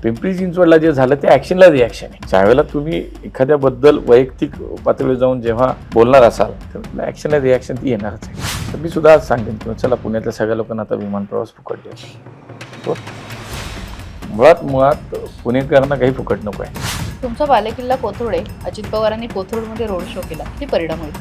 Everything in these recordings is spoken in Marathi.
पिंपरी चिंचवडला जे झालं ते ॲक्शनला रिॲक्शन आहे. ज्यावेळेला तुम्ही एखाद्याबद्दल वैयक्तिक पातळीवर जाऊन जेव्हा बोलणार असाल तर ॲक्शनला रिॲक्शन ती येणारच आहे. तर मी सुद्धा आज सांगेन किंवा चला पुण्यातल्या सगळ्या लोकांना आता विमान प्रवास फुकट द्या. मुळात पुणेकरांना काही फुकट नको आहे. तुमचा बालेकिल्ला कोथरूड आहे. अजित पवारांनी कोथरूडमध्ये रोड शो केला. किती परिणाम होईल?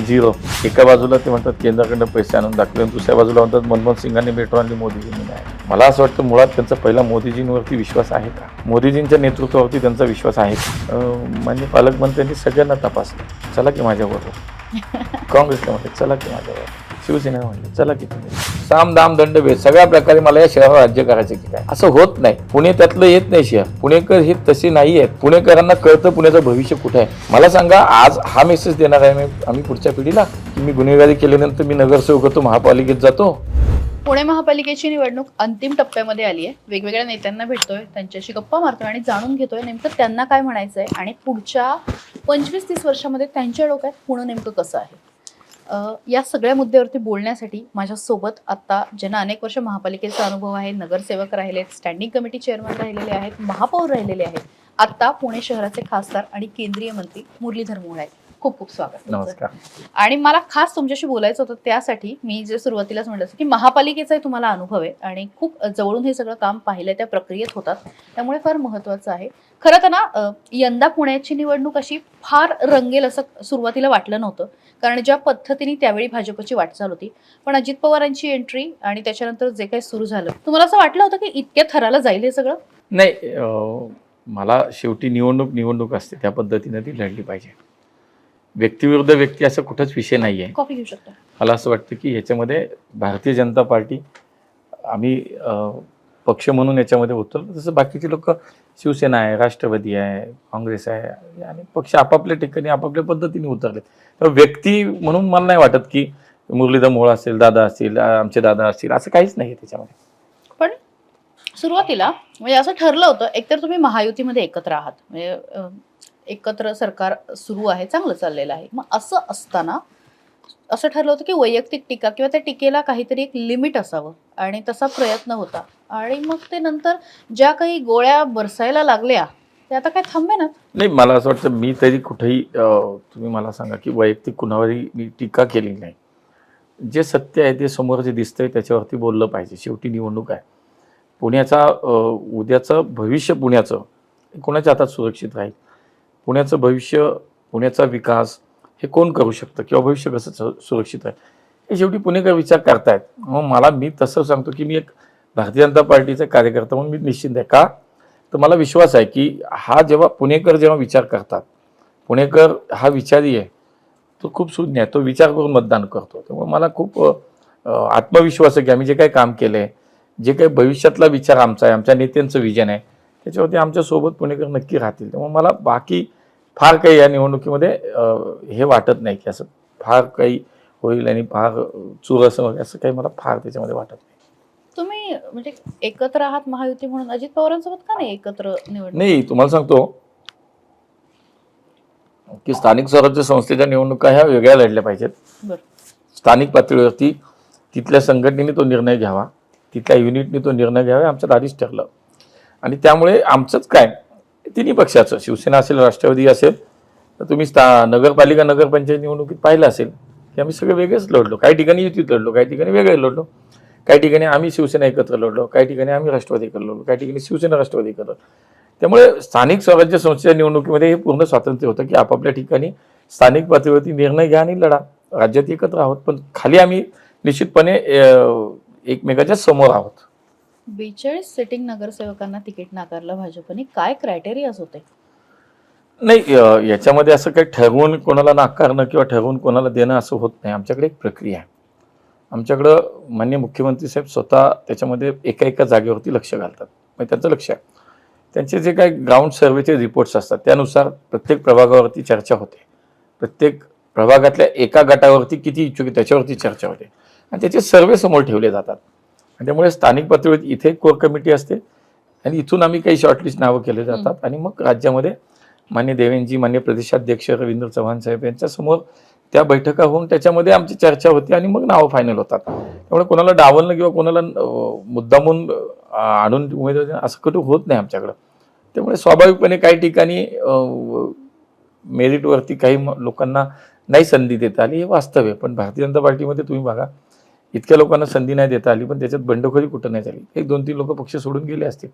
0. एका बाजूला ते म्हणतात केंद्राकडनं पैसे आणून दाखले, दुसऱ्या बाजूला म्हणतात मनमोहन सिंगांनी मेट्रो आणली, मोदीजींनी नाही. मला असं वाटतं मुळात त्यांचा पहिला मोदीजींवरती विश्वास आहे का, मोदीजींच्या नेतृत्वावरती त्यांचा विश्वास आहे का. म्हणजे पालकमंत्र्यांनी सगळ्यांना तपासलं, चला की माझ्याबरोबर. काँग्रेसला म्हटलं चला की माझ्याबरोबर, शिवसेना म्हटलं चला की तुम्ही. साम दाम दंड भेद सगळ्या प्रकारे मला या शहरावर राज्य करायचं की काय, असं होत नाही. पुणे त्यातलं येत नाही शहर. पुणेकर हे तसे नाही आहेत. पुणेकरांना कळतं पुण्याचं भविष्य कुठे आहे. मला सांगा, आज हा मेसेज देणार आहे आम्ही पुढच्या पिढीला की मी गुन्हेगारी केल्यानंतर मी नगरसेवक होतो, महापालिकेत जातो. पुणे महापालिकेची निवडणूक अंतिम टप्प्यामध्ये आली आहे. वेगवेगळ्या नेत्यांना भेटतोय, त्यांच्याशी गप्पा मारतोय आणि जाणून घेतोय नेमकं त्यांना काय म्हणायचं आहे आणि पुढच्या 25-30 वर्षामध्ये त्यांच्या डोक्यात पुणे नेमकं कसं आहे. या सगळ्या मुद्द्यावरती बोलण्यासाठी माझ्यासोबत आता ज्यांना अनेक वर्ष महापालिकेचा अनुभव आहे, नगरसेवक राहिले, स्टँडिंग कमिटी चेअरमन राहिलेले आहेत, महापौर राहिलेले आहेत, आता पुणे शहराचे खासदार आणि केंद्रीय मंत्री मुरलीधर मोहोळ आहेत. खूप खूप स्वागत. नमस्कार. आणि मला खास तुमच्याशी बोलायचं होतं त्यासाठी मी जे सुरुवातीलाच म्हटलं की महापालिकेचाही तुम्हाला अनुभव आहे आणि खूप जवळून हे सगळं काम पाहिलं, त्या प्रक्रियेत होतात, त्यामुळे फार महत्त्वाचं आहे. खरं तर ना, यंदा पुण्याची निवडणूक अशी फार रंगेल असं सुरुवातीला वाटलं नव्हतं, कारण ज्या पद्धतीने त्यावेळी भाजपची वाटचाल होती. पण अजित पवारांची एंट्री आणि त्याच्यानंतर जे काही सुरू झालं, तुम्हाला असं वाटलं होतं की इतक्या थराला जाईल हे सगळं? नाही, मला शेवटी निवडणूक असते, त्या पद्धतीने ती लढली पाहिजे. व्यक्तिविरुद्ध व्यक्ती असं कुठंच विषय नाही आहे. कॉफी घेऊ शकता. मला असं वाटतं की ह्याच्यामध्ये भारतीय जनता पार्टी आम्ही पक्ष म्हणून याच्यामध्ये उतरलो, तसं बाकीचे लोक शिवसेना आहे, राष्ट्रवादी आहे, काँग्रेस आहे आणि पक्ष आपापल्या ठिकाणी आपापल्या पद्धतीने उतरले. तर व्यक्ती म्हणून मला नाही वाटत की मुरलीधर मोहोळ असेल, दादा असतील, आमचे दादा असतील, असं काहीच नाही आहे त्याच्यामध्ये. पण सुरुवातीला म्हणजे असं ठरलं होतं, एकतर तुम्ही महायुतीमध्ये एकत्र आहात, म्हणजे एकत्र सरकार सुरू आहे, चांगलं चाललेलं आहे. मग असं असताना असं ठरलं होतं की वैयक्तिक टीका किंवा त्या टीकेला काहीतरी एक लिमिट असावं आणि तसा प्रयत्न होता. आणि मग ते नंतर ज्या काही गोळ्या बरसायला लागल्या ते आता काय थांबेनात. नाही, मला असं वाटतं मी तरी कुठेही तुम्ही मला सांगा की वैयक्तिक कुणावरही मी टीका केली नाही. जे सत्य आहे ते समोर जे दिसतंय त्याच्यावरती बोललं पाहिजे. शेवटी निवडणूक आहे. पुण्याचा उद्याचं भविष्य पुण्याचं कोणाच्या हातात सुरक्षित राहील, पुण्याचं भविष्य, पुण्याचा विकास हे कोण करू शकतं किंवा भविष्य कसं सुरक्षित आहे हे शेवटी पुणेकर विचार करतायत. मग मी तसं सांगतो की मी एक भारतीय जनता पार्टीचा कार्यकर्ता म्हणून मी निश्चिंत आहे. का तर मला विश्वास आहे की जेव्हा पुणेकर विचार करतात, पुणेकर हा विचारी आहे, तो खूप शून्य आहे, तो विचार करून मतदान करतो. त्यामुळे मला खूप आत्मविश्वास आहे की आम्ही जे काही काम केलं आहे, जे काही भविष्यातला विचार आमचा आहे, आमच्या नेत्यांचं विजन आहे, त्याच्यावरती आमच्यासोबत पुणेकर नक्की राहतील. त्यामुळे मला बाकी फार काही या निवडणुकीमध्ये हे वाटत नाही की असं फार काही होईल आणि फार चुरस असं काही मला फार त्याच्यामध्ये वाटत नाही. तुम्ही म्हणजे एकत्र आहात महायुती म्हणून अजित पवारांसोबत का नाही एकत्र निवडणूक? नाही, तुम्हाला सांगतो की स्थानिक स्वराज्य संस्थेच्या निवडणुका ह्या वेगळ्या लढल्या पाहिजेत. स्थानिक पातळीवरती तिथल्या संघटनेने तो निर्णय घ्यावा, तिथल्या युनिटने तो निर्णय घ्यावा, आमच्यात आधीच ठरलं. आणि त्यामुळे आमचंच काय, तिन्ही पक्षाचं, शिवसेना असेल, राष्ट्रवादी असेल, तर तुम्ही नगरपालिका नगरपंचायत निवडणुकीत पाहिलं असेल की आम्ही सगळे वेगळेच लढलो. काही ठिकाणी युतीत लढलो, काही ठिकाणी वेगळे लढलो, काही ठिकाणी आम्ही शिवसेना एकत्र लढलो, काही ठिकाणी आम्ही राष्ट्रवादी एकत्र लढलो, काही ठिकाणी शिवसेना राष्ट्रवादी एकत्र. त्यामुळे स्थानिक स्वराज्य संस्थेच्या निवडणुकीमध्ये हे पूर्ण स्वातंत्र्य होतं की आपापल्या ठिकाणी स्थानिक पातळीवरती निर्णय घ्या आणि लढा. राज्यात एकत्र आहोत, पण खाली आम्ही निश्चितपणे एकमेकाच्या समोर आहोत. 42 सिटिंग नगरसेवकांना तिकीट नाकारलं भाजपने, काय क्रायटेरियाज होते? नाही, याच्यामध्ये असं काही ठरवून कोणाला नाकारणं किंवा ठरवून कोणाला देणं असं होत नाही. आमच्याकडे एक प्रक्रिया आहे. आमच्याकडं माननीय मुख्यमंत्री साहेब स्वतः त्याच्यामध्ये एका जागेवरती लक्ष घालतात. म्हणजे त्यांचं लक्ष आहे, त्यांचे जे काही ग्राउंड सर्वेचे रिपोर्ट्स असतात त्यानुसार प्रत्येक प्रभागावरती चर्चा होते, प्रत्येक प्रभागातल्या एका गटावरती किती इच्छुक आहे त्याच्यावरती चर्चा होते आणि त्याचे सर्वे समोर ठेवले जातात. आणि त्यामुळे स्थानिक पातळीवर इथे कोर कमिटी असते आणि इथून आम्ही काही शॉर्टलिस्ट नावं केले जातात आणि मग राज्यामध्ये मान्य देवेंजी, मान्य प्रदेशाध्यक्ष रवींद्र चव्हाण साहेब यांच्यासमोर त्या बैठका होऊन त्याच्यामध्ये आमची चर्चा होती आणि मग नावं फायनल होतात. त्यामुळे कोणाला डावलणं किंवा कोणाला मुद्दामून आणून उमेदवार असं कुठं होत नाही आमच्याकडं. त्यामुळे स्वाभाविकपणे काही ठिकाणी मेरिटवरती काही लोकांना नाही संधी देता आली, हे वास्तव आहे. पण भारतीय जनता पार्टीमध्ये तुम्ही बघा, इतक्या लोकांना संधी नाही देता आली, पण त्याच्यात बंडखोरी कुठं नाही झाली. 1-2-3 लोक पक्ष सोडून गेले असतील,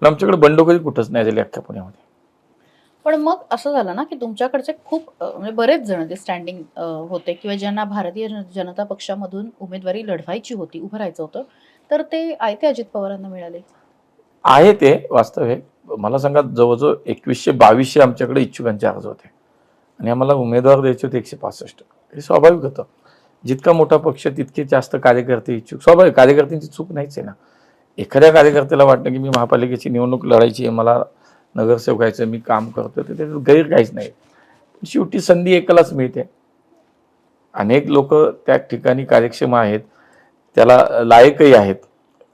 पण आमच्याकडे बंडखोरी कुठंच नाही झाली अख्ख्या पुण्यामध्ये. पण मग असं झालं ना की तुमच्याकडचे खूप म्हणजे बरेच जण जे स्टँडिंग होते किंवा ज्यांना भारतीय जनता पक्षामधून उमेदवारी लढवायची होती, उभं राहायचं होतं, तर ते आयते अजित पवारांना मिळाले. आहे ते वास्तव आहे. मला सांगा, जवळजवळ 2100-2200 आमच्याकडे इच्छुकांचे अर्ज होते आणि आम्हाला उमेदवार द्यायचे होते 165. हे स्वाभाविक होतं. जितका मोठा पक्ष तितके जास्त कार्यकर्ते इच्छुक. स्वाभाविक, कार्यकर्त्यांची चूक नाहीच आहे ना. एखाद्या कार्यकर्त्याला वाटतं की मी महापालिकेची निवडणूक लढायची आहे, मला नगरसेवक व्हायचं, मी काम करतो, तर त्याच्यात गैर काहीच नाही. शेवटी संधी एकालाच मिळते. अनेक लोक त्या ठिकाणी कार्यक्षम आहेत, त्याला लायकही आहेत,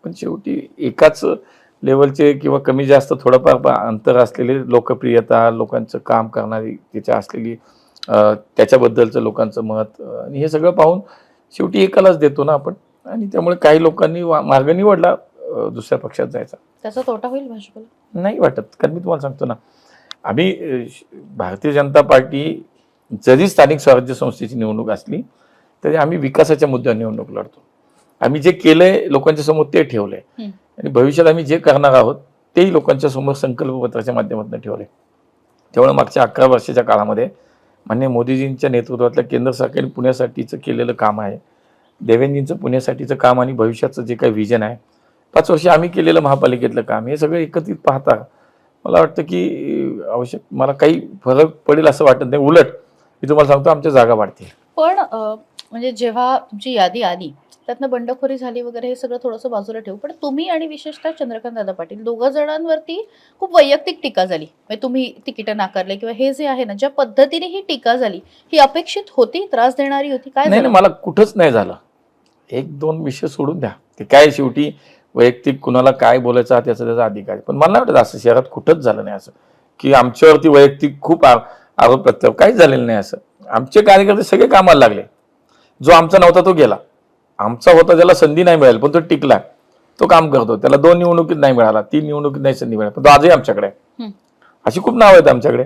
पण शेवटी एकाच लेवलचे किंवा कमी जास्त थोडंफार अंतर असलेले, लोकप्रियता, लोकांचं काम करणारी त्याच्या असलेली त्याच्याबद्दलचं लोकांचं मत, आणि हे सगळं पाहून शेवटी एकालाच देतो ना आपण. आणि त्यामुळे काही लोकांनी मार्ग निवडला दुसऱ्या पक्षात जायचा. त्याचा तोटा होईल भाजपला? नाही वाटत, कारण मी तुम्हाला सांगतो ना, आम्ही भारतीय जनता पार्टी जरी स्थानिक स्वराज्य संस्थेची निवडणूक असली तरी आम्ही विकासाच्या मुद्द्यावर निवडणूक लढतो. आम्ही जे केलंय लोकांच्या समोर ते ठेवलंय, आणि भविष्यात आम्ही जे करणार आहोत तेही लोकांच्या समोर संकल्पपत्राच्या माध्यमातून ठेवले. त्यामुळे मागच्या 11 वर्षाच्या काळामध्ये माननीय मोदीजींच्या नेतृत्वातल्या केंद्र सरकारने पुण्यासाठीचं केलेलं काम आहे, देवेंद्रजींचं पुण्यासाठीचं काम, आणि भविष्याचं जे काही व्हिजन आहे, 5 वर्ष आम्ही केलेलं महापालिकेतलं काम, हे सगळं एकत्रित पाहता मला वाटतं की आवश्यक मला काही फरक पडेल असं वाटत नाही. उलट मी तुम्हाला सांगतो, आमच्या जागा वाढतील. पण म्हणजे जेव्हा तुमची यादी आली त्यातनं बंडखोरी झाली वगैरे, हे सगळं थोडंसं बाजूला ठेवू, पण तुम्ही आणि विशेषतः चंद्रकांत दादा पाटील दोघं जणांवरती खूप वैयक्तिक टीका झाली. म्हणजे तुम्ही तिकीट नाकारले किंवा हे जे आहे ना, ज्या पद्धतीने ही टीका झाली, ही अपेक्षित होती, त्रास देणारी होती, काय नाही, मला कुठंच नाही झालं. 1-2 विषय सोडून द्या, ते काय शेवटी वैयक्तिक कुणाला काय बोलायचं हा त्याचा अधिकार आहे. पण मला नाही वाटत असं शहरात कुठंच झालं नाही असं की आमच्यावरती वैयक्तिक खूप आरोप प्रत्यारोप काहीच झालेलं नाही. असं आमचे कार्यकर्ते सगळे कामाला लागले. जो आमचा नव्हता तो गेला, आमचा होता ज्याला संधी नाही मिळाली पण तो टिकला, तो काम करतो. त्याला 2 निवडणुकीत नाही मिळाला, 3 निवडणुकीत नाही संधी मिळाली, पण तो आजही आमच्याकडे आहे. अशी खूप नाव आहेत आमच्याकडे.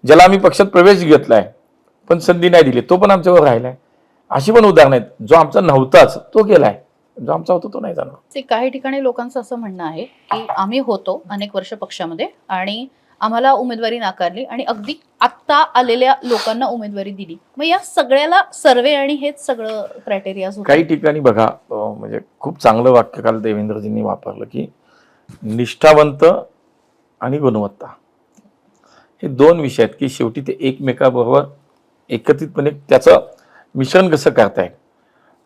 ज्याला आम्ही पक्षात प्रवेश घेतलाय पण संधी नाही दिली, तो पण आमच्यावर राहिलाय. अशी पण उदाहरणं आहेत. जो आमचा नव्हताच तो गेलाय, जो आमचा होता तो नाही जाणार. ते काही ठिकाणी लोकांचं असं म्हणणं आहे की आम्ही होतो अनेक वर्ष पक्षामध्ये आणि आम्हाला उमेदवारी नाकारली आणि अगदी आत्ता आलेल्या लोकांना उमेदवारी दिली. मग या सगळ्याला सर्वे आणि हेच सगळं क्रायटेरिया होतं. काही ठिकाणी बघा, म्हणजे खूप चांगलं वाक्य काल देवेंद्रजींनी वापरलं की निष्ठावंत आणि गुणवत्ता हे 2 विषय आहेत की शेवटी ते एकमेकाबरोबर एकत्रितपणे त्याचं मिश्रण कसं करताय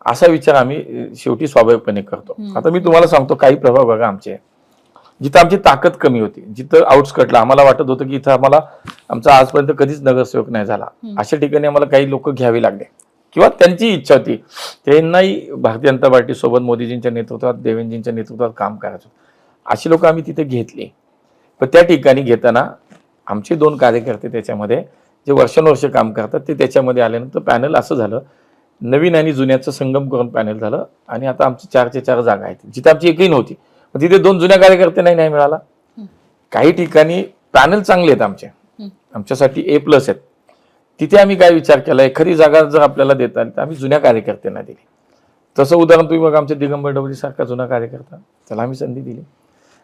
असा विचार आम्ही शेवटी स्वाभाविकपणे करतो. आता मी तुम्हाला सांगतो, काही प्रभाग बघा आमचे, जिथं आमची ताकद कमी होती, जिथं आउटस्कटला आम्हाला वाटत होतं की इथं आम्हाला आमचा आजपर्यंत कधीच नगरसेवक नाही झाला, अशा ठिकाणी आम्हाला काही लोक घ्यावे लागले किंवा त्यांची इच्छा होती, त्यांनाही भारतीय जनता पार्टी सोबत मोदीजींच्या नेतृत्वात, देवेंद्रजींच्या नेतृत्वात काम करायचं, अशी लोक आम्ही तिथे घेतली. पण त्या ठिकाणी घेताना आमचे 2 कार्यकर्ते त्याच्यामध्ये जे वर्षानुवर्ष काम करतात ते त्याच्यामध्ये आल्यानंतर पॅनल असं झालं, नवीन आणि जुन्याचं संगम करून पॅनल झालं. आणि आता आमची 4च्या 4 जागा आहेत, जिथे आमची एकही नव्हती, तिथे 2 जुन्या कार्यकर्ते नाही मिळाला. काही ठिकाणी पॅनल चांगले आहेत आमचे, आमच्यासाठी A+ आहेत, तिथे आम्ही काय विचार केला, एखादी जागा जर आपल्याला देता आली तर आम्ही जुन्या कार्यकर्त्यांना दिली. तसं उदाहरण तुम्ही बघा, आमच्या दिगंबर डवळी सारखा जुना कार्यकर्ता, त्याला आम्ही संधी दिली.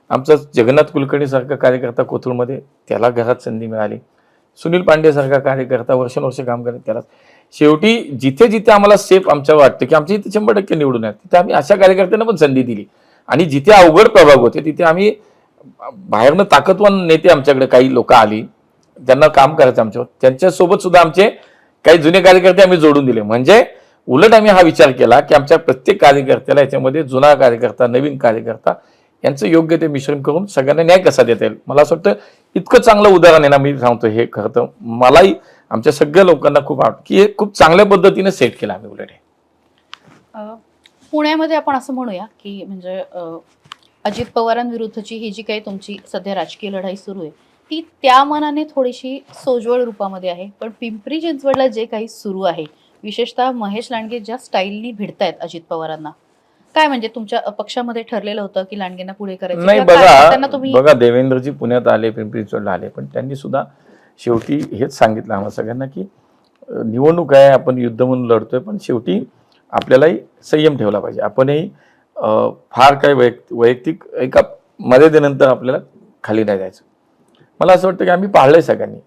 आमचा जगन्नाथ कुलकर्णी सारखा कार्यकर्ता कोथरूडमध्ये, त्याला घरात संधी मिळाली. सुनील पांडे सारखा कार्यकर्ता वर्षानुवर्ष काम करत, त्याला शेवटी जिथे जिथे आम्हाला सेफ आमच्या वाटतं की आमच्या इथे 100% निवडून आहेत, तिथे आम्ही अशा कार्यकर्त्यांना पण संधी दिली. आणि जिथे अवघड प्रभाग होते तिथे आम्ही बाहेरनं ताकदवान नेते आमच्याकडे काही लोक आली, ज्यांना काम करायचं आमच्यावर, त्यांच्यासोबत सुद्धा आमचे काही जुने कार्यकर्ते आम्ही जोडून दिले. म्हणजे उलट आम्ही हा विचार केला की आमच्या प्रत्येक कार्यकर्त्याला याच्यामध्ये जुना कार्यकर्ता, नवीन कार्यकर्ता यांचं योग्य ते मिश्रण करून सगळ्यांना न्याय कसा देता येईल. मला असं वाटतं इतकं चांगलं उदाहरण आहे ना, मी सांगतो हे खरं तर मलाही आमच्या सगळ्या लोकांना खूप आवडतं की हे खूप चांगल्या पद्धतीने सेट केलं आम्ही. उलट पुण्यामध्ये आपण असं म्हणूया की म्हणजे अजित पवारांविरुद्धची ही जी काही तुमची सध्या राजकीय लढाई सुरू आहे ती त्या मनाने थोडीशी सोज्वळ रूपामध्ये आहे, पण पिंपरी चिंचवडला जे काही सुरू आहे, विशेषतः महेश लांडगे ज्या स्टाईलनी भिडतायत अजित पवारांना, काय म्हणजे तुमच्या पक्षामध्ये ठरलेलं होतं की लांडगेंना पुढे करायचं नाही, किंवा काय? त्यांना बघा तुम्ही बघा देवेंद्रजी पुण्यात आले, पिंपरी चिंचवडला आले, पण त्यांनी सुद्धा शेवटी हेच सांगितलं आम्हाला सगळ्यांना की निवडणूक आहे, आपण युद्ध म्हणून लढतोय, पण शेवटी आपल्यालाही संयम ठेवला पाहिजे. आपणही फार काही वैयक्तिक एका मर्यादेनंतर आपल्याला खाली नाही जायचं. मला असं वाटतं की आम्ही पाळलंय सगळ्यांनी.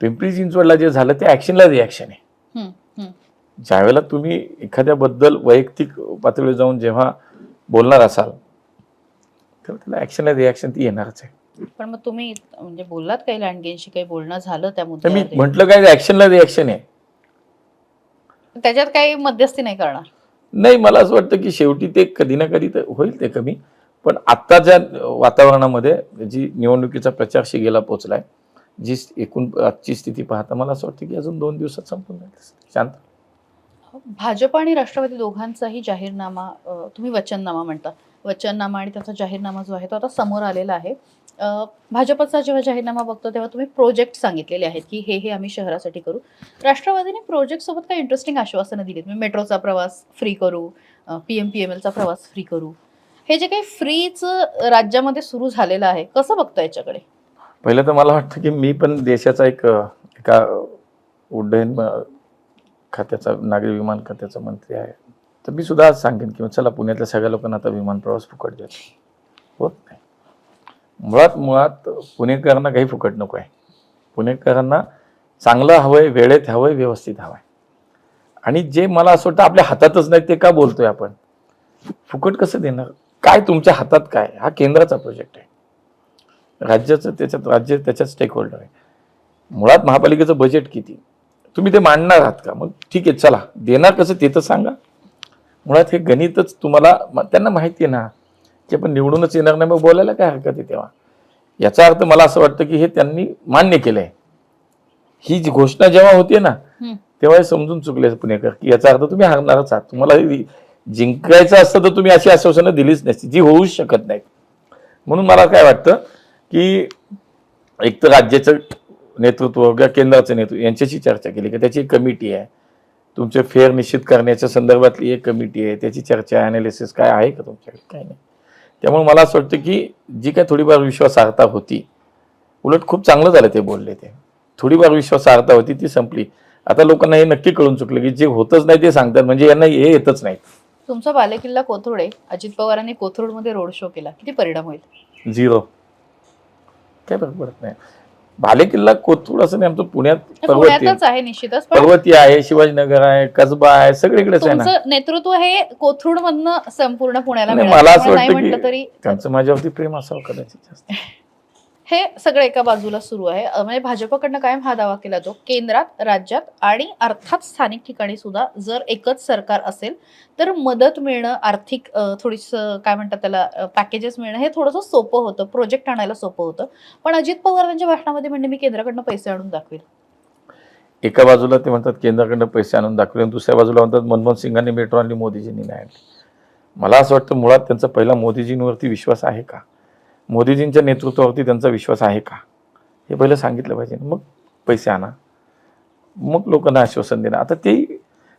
पिंपरी चिंचवडला जे झालं ते ॲक्शनला रिॲक्शन आहे. हम्म, हम्म. ज्यावेळेला तुम्ही एखाद्याबद्दल वैयक्तिक पातळीवर जाऊन जेव्हा बोलणार असाल तर त्याला ॲक्शनला रिॲक्शन ती येणारच आहे. पण मग तुम्ही म्हणजे बोललात काही लांडगेंशी, काही बोलणं झालं त्या तर मी मुद्द्यावर? म्हटलं काय ॲक्शनला रिॲक्शन आहे. त्याच्यात काही मध्यस्थी नाही करणार? नाही, मला असं वाटतं की शेवटी ते कधी ना कधी तर होईल ते कमी, पण आत्ताच्या वातावरणामध्ये जी निवडणुकीचा प्रचार शिगेला पोहोचलाय, जी एकूण आजची स्थिती पाहता मला असं वाटतं की अजून 2 दिवसात संपून जाईल. शांत. भाजप आणि राष्ट्रवादी दोघांचाही जाहीरनामा, तुम्ही वचननामा म्हणता, वचननामा आणि त्याचा जाहीरनामा जो आहे तो आता समोर आलेला आहे. भाजपचा जेव्हा जाहीरनामा बघतो तेव्हा तुम्ही प्रोजेक्ट सांगितलेले आहेत की हे आम्ही शहरासाठी करू. राष्ट्रवादीने प्रोजेक्ट सोबत काही इंटरेस्टिंग आश्वासनं दिलीत. मी मेट्रोचा प्रवास फ्री करू, PMPMLचा प्रवास फ्री करू. हे जे काही फ्रीच राज्यामध्ये सुरू झालेलं आहे, कसं बघता याच्याकडे? पहिलं तर मला वाटतं की मी पण देशाचा एका उड्डयन खात्याचा, नागरी विमान खात्याचा मंत्री आहे, तर मी सुद्धा आज सांगेन की चला पुण्यातल्या सगळ्या लोकांना आता विमान प्रवास फुकट द्यायचा. होत नाही. मुळात पुणेकरांना काही फुकट नको आहे. पुणेकरांना चांगलं हवंय, वेळेत हवंय, व्यवस्थित हवंय. आणि जे मला असं वाटतं आपल्या हातातच नाही ते का बोलतोय आपण? फुकट कसं देणार? काय तुमच्या हातात काय? हा केंद्राचा प्रोजेक्ट आहे. राज्याचं त्याच्यात राज्य त्याच्यात स्टेक होल्डर आहे. मुळात महापालिकेचं बजेट किती तुम्ही ते मांडणार आहात का? मग ठीक आहे, चला देणार कसं ते तर सांगा. मुळात हे गणितच तुम्हाला त्यांना माहिती आहे ना की आपण निवडूनच येणार नाही, मग बोलायला काय हरकत आहे तेव्हा? याचा अर्थ मला असं वाटतं की हे त्यांनी मान्य केलंय. ही जी घोषणा जेव्हा होती ना तेव्हा हे समजून चुकले पुणेकर की याचा अर्थ तुम्ही हारणारच आहात. तुम्हाला जिंकायचं असतं तर तुम्ही अशी आश्वासनं दिलीच नसती, जी होऊच शकत नाहीत. म्हणून मला काय वाटतं की एक तर राज्याचं नेतृत्व किंवा केंद्राचं नेतृत्व यांच्याशी चर्चा केली की त्याची एक कमिटी आहे, तुमचे फेअर निश्चित करण्याच्या संदर्भातली एक कमिटी आहे, त्याची चर्चा ॲनालिसिस काय आहे का तुमच्याकडे? काय नाही. त्यामुळे मला असं वाटतं की जी काय थोडीफार विश्वासार्हता होती, उलट खूप चांगलं झालं ते बोलले. ते थोडीफार विश्वासार्हता होती ती संपली. आता लोकांना हे नक्की कळून चुकलं की जे होतच नाही ते सांगतात, म्हणजे यांना हे येतच नाही. तुमचा बालेकिल्ला कोथरूड आहे. अजित पवारांनी कोथरूडमध्ये रोड शो केला, किती परिणाम होईल? 0. काय फरक पडत नाही. बालेकिल्ला कोथरूड असं नाही, आमचं पुण्यात पुण्यातच आहे निश्चितच, पण पर्वती आहे, शिवाजीनगर आहे, कसबा आहे, सगळीकडेच आहे ना. तुमचं नेतृत्व हे कोथरूड मधनं संपूर्ण पुण्याला नाही, मिळालं. मला असं त्यामुळे नाही वाटतं म्हटलं तरी की त्यांचं माझ्यावरती प्रेम असावं कदाचित जास्त. हे सगळं एका बाजूला सुरू आहे. म्हणजे भाजपकडनं कायम हा दावा केला जातो, केंद्रात, राज्यात आणि अर्थात स्थानिक ठिकाणी सुद्धा जर एकच सरकार असेल तर मदत मिळणं, आर्थिक थोडीसं काय म्हणतात त्याला, पॅकेजेस मिळणं हे थोडंसं सोपं होतं, प्रोजेक्ट आणायला सोपं होतं. पण अजित पवार त्यांच्या भाषणामध्ये म्हणजे मी केंद्राकडनं पैसे आणून दाखवेल. एका बाजूला ते म्हणतात केंद्राकडनं पैसे आणून दाखवले, आणि दुसऱ्या बाजूला म्हणतात मनमोहन सिंगांनी मेट्रो आणली, मोदीजींनी नाही आणली. मला असं वाटतं मुळात त्यांचा पहिला मोदीजींवरती विश्वास आहे का? मोदीजींच्या नेतृत्वावरती त्यांचा विश्वास आहे का? हे पहिलं सांगितलं पाहिजे. मग पैसे आणा, मग लोकांना आश्वासन देणं. आता ते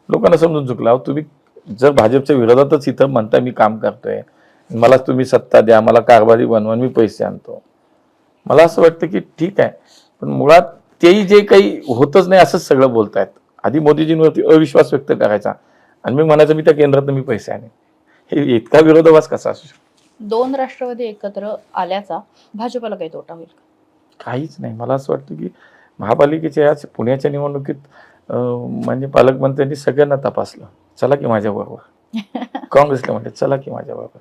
लोकांना समजून चुकलं. तुम्ही जर भाजपच्या विरोधातच इथं म्हणता मी काम करतोय, मला तुम्ही सत्ता द्या, मला कारभारी बनवा, मी पैसे आणतो, मला असं वाटतं की ठीक आहे, पण मुळात तेही जे काही होतच नाही असंच सगळं बोलतायत. आधी मोदीजींवरती अविश्वास व्यक्त करायचा आणि मी म्हणायचं मी त्या केंद्रात मी पैसे आणेन. हे इतका विरोधाभास कसा असू शकतो? 2 राष्ट्रवादी एकत्र आल्याचा भाजपला काही तोटा होईल का? काहीच नाही. मला असं वाटतं की महापालिकेच्या या पुण्याच्या निवडणुकीत म्हणजे पालकमंत्र्यांनी सगळ्यांना तपासलं, चला की माझ्याबरोबर. काँग्रेसला म्हटले चला की माझ्याबरोबर,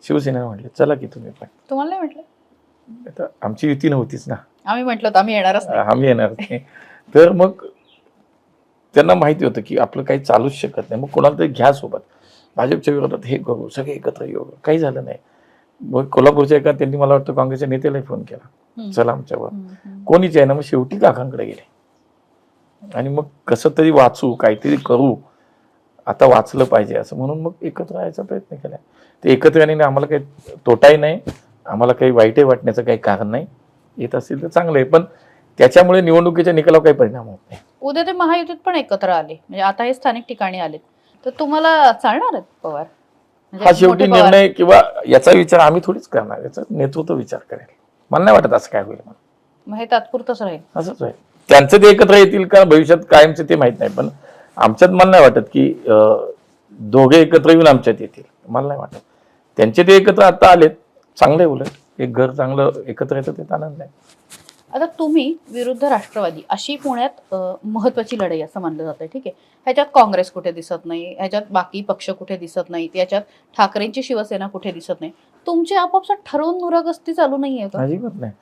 शिवसेनेला म्हटले चला की तुम्ही पण. तुम्हाला नाही म्हटलं? आता आमची युती नव्हतीच ना, आम्ही म्हटलं होतं आम्ही येणारच नाही. आम्ही येणार नाही. तर मग त्यांना माहिती होतं की आपलं काही चालूच शकत नाही, मग कोणाला तरी घ्या सोबत. भाजपच्या विरोधात हे करू, सगळे एकत्र येऊ, काही झालं नाही. मग कोल्हापूरच्या एका त्यांनी मला वाटतं काँग्रेसच्या नेत्यालाही फोन केला, चला आमच्यावर. कोणीच आहे ना, मग शेवटी काकांकडे गेले आणि मग कसं तरी वाचू, काहीतरी करू, आता वाचलं पाहिजे असं म्हणून मग एकत्र यायचा प्रयत्न केला. ते एकत्र येण्याने आम्हाला काही तोटाही नाही, आम्हाला काही वाईटही वाटण्याचं काही कारण नाही. येत असेल तर चांगलं आहे, पण त्याच्यामुळे निवडणुकीच्या निकालावर काही परिणाम होत नाही. उद्या ते महायुतीत पण एकत्र आले, म्हणजे आता हे स्थानिक ठिकाणी आले, तर तुम्हाला चालणार आहेत पवार? हा शेवटी निर्णय किंवा याचा विचार आम्ही थोडीच करणार, याचा नेतृत्व विचार करेल. मला नाही वाटत असं काय होईल. मग हे तात्पुरतच राहील. असंच आहे. त्यांचं ते एकत्र येतील का भविष्यात कायमचं ते माहित नाही, पण आमच्यात मला नाही वाटत की दोघे एकत्र येऊन आमच्यात येतील. मला नाही वाटत. त्यांचे ते एकत्र आता आलेत, चांगले उलट एक घर चांगलं एकत्र येतं ते आनंद आहे. आता तुम्ही विरुद्ध राष्ट्रवादी अशी पुण्यात महत्वाची लढाई असं मानलं जातं. ठीक आहे, ह्याच्यात काँग्रेस कुठे दिसत नाही, ह्याच्यात बाकी पक्ष कुठे दिसत नाहीत, याच्यात ठाकरेंची शिवसेना कुठे दिसत नाही. तुमची आपापसात ठरवून नुरागस्ती चालू नाहीये का? अजिबात नाही.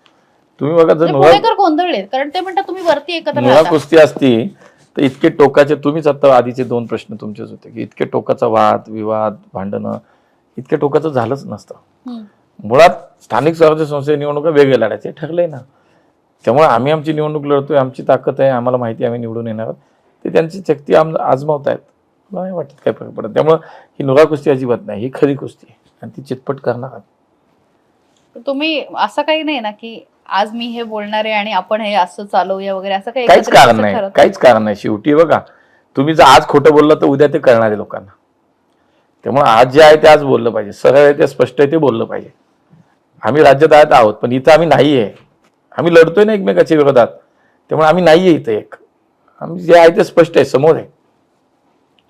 तुम्ही बघा जर पुणेकर गोंधळले, कारण ते म्हणतात तुम्ही वरती एकत्र नुरा राहता. कुस्ती असती तर इतके टोकाचे, तुम्हीच आता आधीचे 2 प्रश्न तुमचेच होते की इतके टोकाचा वाद विवाद भांडणं इतके टोकाचं झालंच नसतं. मुळात स्थानिक स्वराज्य संस्थे निवडणुका वेगळे लढायचे ठरलंय ना. त्यामुळे आम्ही आमची निवडणूक लढतोय, आमची ताकद आहे, आम्हाला माहिती आहे आम्ही निवडून येणार आहोत. ते त्यांची शक्ती आजमावत आहेत. मला नाही वाटत काय फरक पडत. त्यामुळे ही नुरा कुस्ती अजिबात नाही, ही खरी कुस्ती आहे आणि ती चितपट करणार आहात. तुम्ही असं काही नाही ना की आज मी हे बोलणार आहे आणि आपण हे असं चालवूया वगैरे, असं काही काहीच कारण नाही, काहीच कारण नाही. शेवटी बघा, तुम्ही जर आज खोटं बोललं तर उद्या ते कळणार आहे लोकांना. त्यामुळे आज जे आहे ते आज बोललं पाहिजे, सरळ आहे ते स्पष्ट आहे ते बोललं पाहिजे. आम्ही राज्यात आहोत पण इथं आम्ही नाही आहे. आम्ही लढतोय ना एकमेकाच्या विरोधात, त्यामुळे आम्ही नाहीये इथं एक. आम्ही जे आहे ते स्पष्ट आहे, समोर आहे.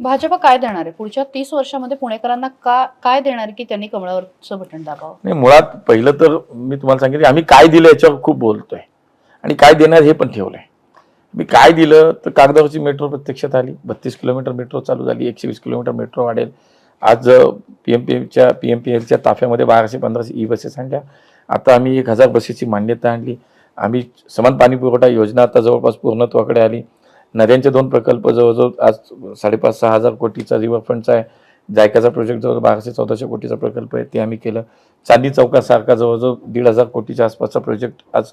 भाजप काय देणार आहे पुढच्या 30 वर्षामध्ये पुणेकरांना? काय देणार की त्यांनी कमळावरचं बटन दाबावं? नाही, मुळात पहिलं तर मी तुम्हाला सांगितलं आम्ही काय दिलं याच्यावर खूप बोलतोय आणि काय देणार हे पण ठेवलंय. मी काय दिलं तर कागदावरची मेट्रो प्रत्यक्षात आली, 32 किलोमीटर मेट्रो चालू झाली, 120 किलोमीटर मेट्रो वाढेल. आज PMPLच्या ताफ्यामध्ये 1215 ई बसेस आणल्या. आता आम्ही 1000 बसेसची मान्यता आणली. आम्ही समान पाणी पुरवठा योजना आता जवळपास पूर्णत्वाकडे आली. नद्यांचे 2 प्रकल्प जवळजवळ आज 5,500-6,000 हजार कोटीचा रिव्हरफ्रंटचा आहे. जायकाचा प्रोजेक्ट जवळ 1200-1400 कोटीचा प्रकल्प आहे, ते आम्ही केलं. चांदी चौकासारखा जवळजवळ 1,500 कोटीच्या आसपासचा प्रोजेक्ट आज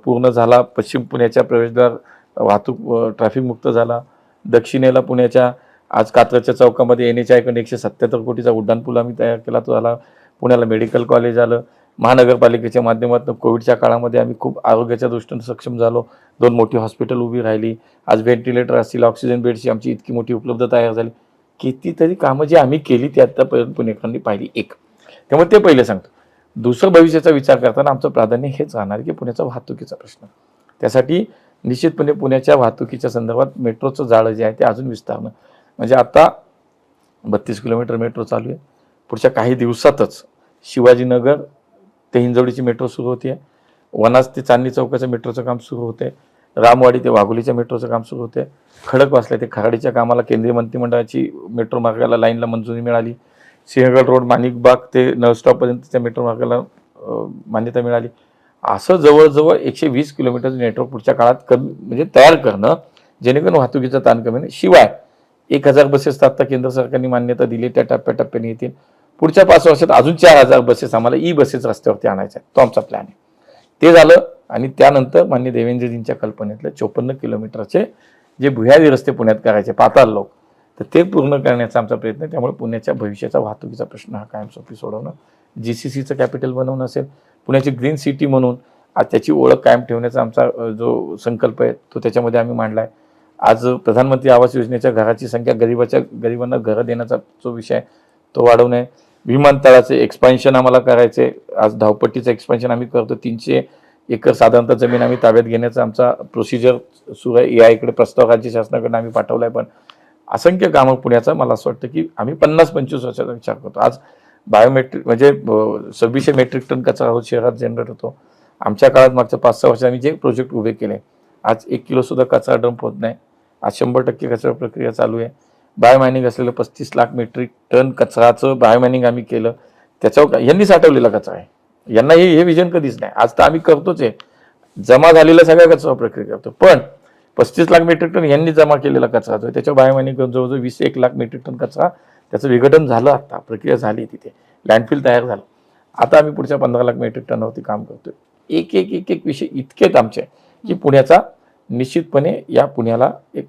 पूर्ण झाला. पश्चिम पुण्याच्या प्रवेशद्वार वाहतूक ट्रॅफिक मुक्त झाला. दक्षिणेला पुण्याच्या आज कात्रजच्या चौकामध्ये NHI कडे 177 कोटीचा उड्डाणपूल आम्ही तयार केला, तो झाला. पुण्याला मेडिकल कॉलेज आलं. महानगरपालिकेच्या माध्यमातून कोविडच्या काळामध्ये आम्ही खूप आरोग्याच्या दृष्टीने सक्षम झालो. 2 मोठी हॉस्पिटल उभी राहिली. आज व्हेंटिलेटर असतील, ऑक्सिजन बेडची आमची इतकी मोठी उपलब्धता तयार झाली. कितीतरी कामं जी आम्ही केली ती आतापर्यंत पुणेकरांनी पाहिली. एक, त्यामुळे ते पहिले सांगतो. दुसरं, भविष्याचा विचार करताना आमचं प्राधान्य हेच राहणार की पुण्याचा वाहतुकीचा प्रश्न. त्यासाठी निश्चितपणे पुण्याच्या वाहतुकीच्या संदर्भात मेट्रोचं जाळं जे आहे ते अजून विस्तारणं. म्हणजे आता 32 किलोमीटर मेट्रो चालू आहे. पुढच्या काही दिवसातच शिवाजीनगर ते हिंजवडीची मेट्रो सुरू होते. वनाज ते चांदणी चौकाचं मेट्रोचं काम सुरू होते. रामवाडी ते वाघोलीच्या मेट्रोचं काम सुरू होते. खडकवासला ते खराडीच्या कामाला केंद्रीय मंत्रिमंडळाची मेट्रो मार्गाला लाईनला मंजुरी मिळाली. सिंहगड रोड माणिकबाग ते नळस्टॉपपर्यंतच्या मेट्रो मार्गाला मान्यता मिळाली. असं जवळजवळ 120 किलोमीटर नेटवर्क पुढच्या काळात म्हणजे तयार करणं, जेणेकरून वाहतुकीचा ताण कमी होईल. शिवाय 1000 बसेस आता केंद्र सरकारने मान्यता दिली, त्या टप्प्याटप्प्याने येतील. पुढच्या 5 वर्षात अजून 4000 बसेस आम्हाला ई बसेस रस्त्यावरती आणायच्या आहेत. तो आमचा प्लॅन आहे. ते झालं आणि त्यानंतर माननीय देवेंद्रजींच्या कल्पनेतले 54 किलोमीटरचे जे भुयारी रस्ते पुण्यात करायचे, पाताळ लोक, तर ते पूर्ण करण्याचा आमचा प्रयत्न आहे. त्यामुळे पुण्याच्या भविष्याचा वाहतुकीचा प्रश्न हा कायमस्वरूपी सोडवणं, GCCचं कॅपिटल बनवणं असेल, पुण्याची ग्रीन सिटी म्हणून आज त्याची ओळख कायम ठेवण्याचा आमचा जो संकल्प आहे तो त्याच्यामध्ये आम्ही मांडला आहे. आज प्रधानमंत्री आवास योजनेच्या घराची संख्या, गरिबांना घरं देण्याचा जो विषय आहे तो वाढवणं आहे. विमानतळाचे एक्सपान्शन आम्हाला करायचे. आज धावपट्टीचं एक्सपान्शन आम्ही करतो. 300 एकर साधारणतः जमीन आम्ही ताब्यात घेण्याचा आमचा प्रोसिजर सुरू आहे. EIकडे प्रस्ताव राज्य शासनाकडे आम्ही पाठवला आहे. पण असंख्य कामं पुण्याचं, मला असं वाटतं की आम्ही 50-25 वर्षाचा विचार करतो. आज बायोमेट्रिक म्हणजे 2600 मेट्रिक टन कचरा रोज शहरात जनरेट होतो. आमच्या काळात मागच्या 5-6 वर्षात आम्ही जे प्रोजेक्ट उभे केले, आज 1 किलो सुद्धा कचरा डंप होत नाही. आज 100% कचरा प्रक्रिया चालू आहे. बायोमायनिंग असलेलं 35 लाख मेट्रिक टन कचराचं बायोमायनिंग आम्ही केलं. त्याच्यावर यांनी साठवलेला कचरा आहे. यांना हे विजन कधीच नाही. आज तर आम्ही करतोच आहे. जमा झालेला सगळ्या कचरा प्रक्रिया करतो. पण 35 लाख मेट्रिक टन यांनी जमा केलेला कचरा जो आहे त्याच्यावर बायोमायनिंग करून जवळजवळ 20-1 लाख मेट्रिक टन कचरा त्याचं विघटन झालं. आता प्रक्रिया झाली, तिथे लँडफिल तयार झालं. आता आम्ही पुढच्या 15 लाख मेट्रिक टनवरती काम करतोय. एक विषय इतकेच आमचे की पुण्याचा निश्चितपणे या पुण्याला एक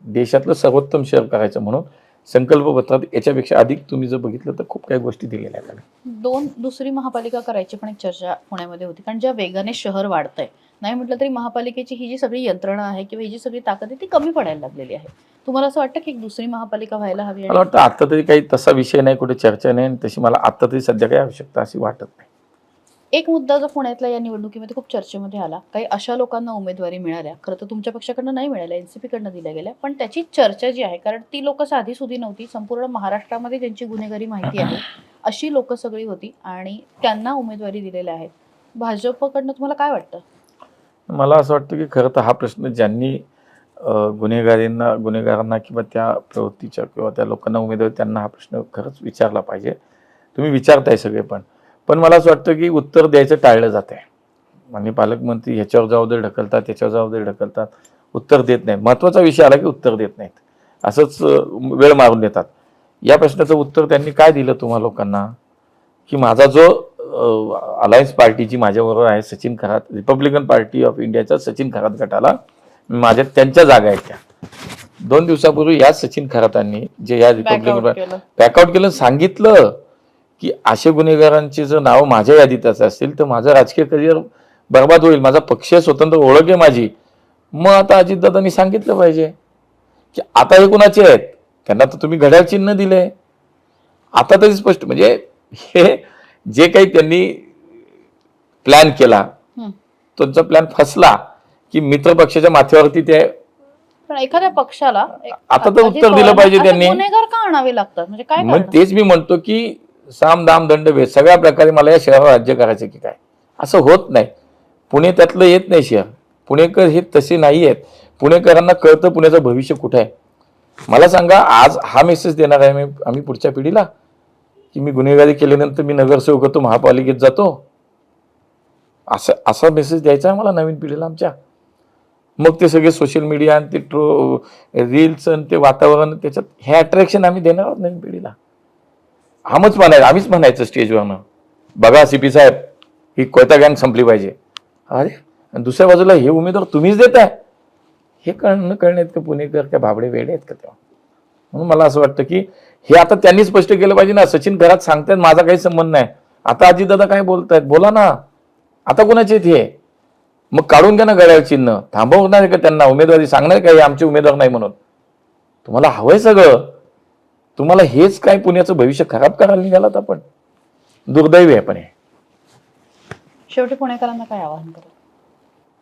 देशातलं सर्वोत्तम शहर करायचं म्हणून संकल्पपत्रात याच्यापेक्षा अधिक तुम्ही जर बघितलं तर खूप काही गोष्टी दिलेल्या आहेत. दुसरी महापालिका करायची पण एक चर्चा पुण्यामध्ये होती, कारण ज्या वेगाने शहर वाढतंय, नाही म्हटलं तरी महापालिकेची ही जी सगळी यंत्रणा आहे किंवा ही जी सगळी ताकद आहे ती कमी पडायला लागलेली आहे. तुम्हाला असं वाटतं की एक दुसरी महापालिका व्हायला हवी? मला वाटतं आता तरी काही तसा विषय नाही, कुठे चर्चा नाही, आणि तशी मला आता तरी सध्या काही आवश्यकता अशी वाटत नाही. एक मुद्दा जो पुण्यातल्या या निवडणुकीमध्ये खूप चर्चेमध्ये आला, काही अशा लोकांना उमेदवारी मिळाल्या, खरं तर तुमच्या पक्षाकडनं नाही मिळाल्या, एनसीपी कडनं दिल्या गेल्या, पण त्याची चर्चा जी आहे, कारण ती लोक साधी सुधी नव्हती, संपूर्ण महाराष्ट्रामध्ये ज्यांची गुन्हेगारी माहिती आहे अशी लोक सगळी होती आणि त्यांना उमेदवारी दिलेल्या आहेत. भाजपकडनं तुम्हाला काय वाटतं? मला असं वाटतं की खरं तर हा प्रश्न ज्यांनी गुन्हेगारांना किंवा त्या प्रवृत्तीच्या किंवा त्या लोकांना उमेदवारी त्यांना हा प्रश्न खरंच विचारला पाहिजे. तुम्ही विचारताय सगळे, पण मला असं वाटतं की उत्तर द्यायचं टाळलं जात आहे. माननीय पालकमंत्री ह्याच्यावर जबाबदारी ढकलतात, त्याच्यावर जबाबदारी ढकलतात, उत्तर देत नाहीत. महत्त्वाचा विषय आला की उत्तर देत नाहीत, असंच वेळ मारून देतात. या प्रश्नाचं उत्तर त्यांनी काय दिलं तुम्हा लोकांना, की माझा जो अलायन्स पार्टी जी माझ्याबरोबर आहे, Sachin Kharat, Republican party of इंडियाच्या सचिन खरात गटाला त्यांच्या जागा आहेत त्या 2 दिवसापूर्वी याच सचिन खरातांनी जे या रिपब्लिकन बॅकआउट केलं, सांगितलं की असे गुन्हेगारांची जर नाव माझ्या यादीत असतील तर माझं राजकीय करिअर बर्बाद होईल, माझा पक्ष स्वतंत्र ओळख आहे माझी. मग आता अजितदादांनी सांगितलं पाहिजे की आता हे कुणाचे आहेत, त्यांना तर तुम्ही घड्याळ चिन्ह दिले. आता तरी स्पष्ट, म्हणजे हे जे काही त्यांनी प्लॅन केला त्यांचा प्लॅन फसला की मित्र पक्षाच्या माथ्यावरती ते. पण एखाद्या पक्षाला आता तर उत्तर दिलं पाहिजे त्यांनी. गुन्हेगार का आणावे लागतात, म्हणजे काय? मग तेच मी म्हणतो की साम दाम दंड भेद सगळ्या प्रकारे मला या शहरावर राज्य करायचं की काय, असं होत नाही. पुणे त्यातलं येत नाही शहर. पुणेकर हे तसे नाही आहेत. पुणेकरांना कळतं पुण्याचं भविष्य कुठं आहे. मला सांगा, आज हा मेसेज देणार आहे आम्ही पुढच्या पिढीला की मी गुन्हेगारी केल्यानंतर मी नगरसेवक होतो, महापालिकेत जातो, असा मेसेज द्यायचा आहे मला नवीन पिढीला आमच्या. मग ते सगळे सोशल मीडिया आणि ते रील्स आणि ते वातावरण, त्याच्यात हे अट्रॅक्शन आम्ही देणार आहोत नवीन पिढीला. आम्हीच म्हणायचं स्टेजवरनं, बघा सीपी साहेब, ही कोयता गँग संपली पाहिजे. अरे, आणि दुसऱ्या बाजूला हे उमेदवार तुम्हीच देताय, हे कळण्यात का पुणेकर काय भाबडे वेडे आहेत का तेव्हा? म्हणून मला असं वाटतं की हे आता त्यांनी स्पष्ट केलं पाहिजे ना. सचिन घरात सांगतायत माझा काही संबंध नाही, आता अजितदादा काय बोलतायत, बोला ना. आता कोणाचे आहेत हे? मग काढून घ्या ना घड्याळ चिन्ह. थांबवणार का त्यांना उमेदवारी? सांगणार का हे आमचे उमेदवार नाही म्हणून? तुम्हाला हवंय सगळं, तुम्हाला हेच काय पुण्याचं भविष्य खराब करायला निघालात आपण. दुर्दैवी आहे. पण हे शेवटी पुणेकरांना काय आवाहन करा?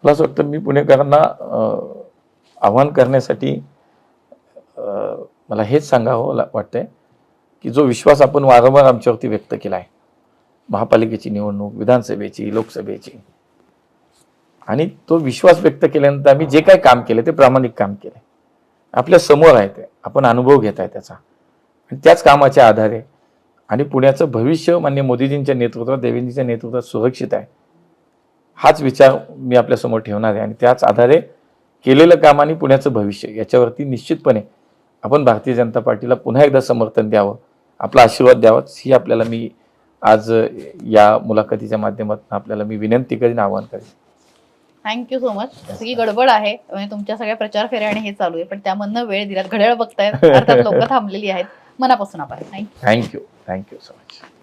मला असं वाटतं मी पुणेकरांना आवाहन करण्यासाठी मला हेच सांगावं वाटतंय की जो विश्वास आपण वारंवार आमच्यावरती व्यक्त केला आहे, महापालिकेची निवडणूक, विधानसभेची, लोकसभेची, आणि तो विश्वास व्यक्त केल्यानंतर आम्ही जे काही काम केलं ते प्रामाणिक काम केलं, आपल्या समोर आहे ते, आपण अनुभव घेत आहे त्याचा, आणि त्याच कामाच्या आधारे आणि पुण्याचं भविष्य माननीय मोदीजींच्या नेतृत्वात, देवेंद्रजींच्या नेतृत्वात सुरक्षित आहे, हाच विचार मी आपल्यासमोर ठेवणार आहे. आणि त्याच आधारे केलेलं काम आणि पुण्याचं भविष्य याच्यावरती निश्चितपणे आपण भारतीय जनता पार्टीला पुन्हा एकदा समर्थन द्यावं, आपला आशीर्वाद द्यावा, ही आपल्याला मी आज या मुलाखतीच्या माध्यमातून आपल्याला मी विनंती करीन, आवाहन करेन. Thank you so much. सगळी गडबड आहे, म्हणजे तुमच्या सगळ्या प्रचार फेऱ्या आणि हे चालू आहे, पण त्यामधनं वेळ दिलात, घड्याळ बघतायत, अर्थात लोक थांबलेली आहेत. मनापासून आभार. Thank you so much.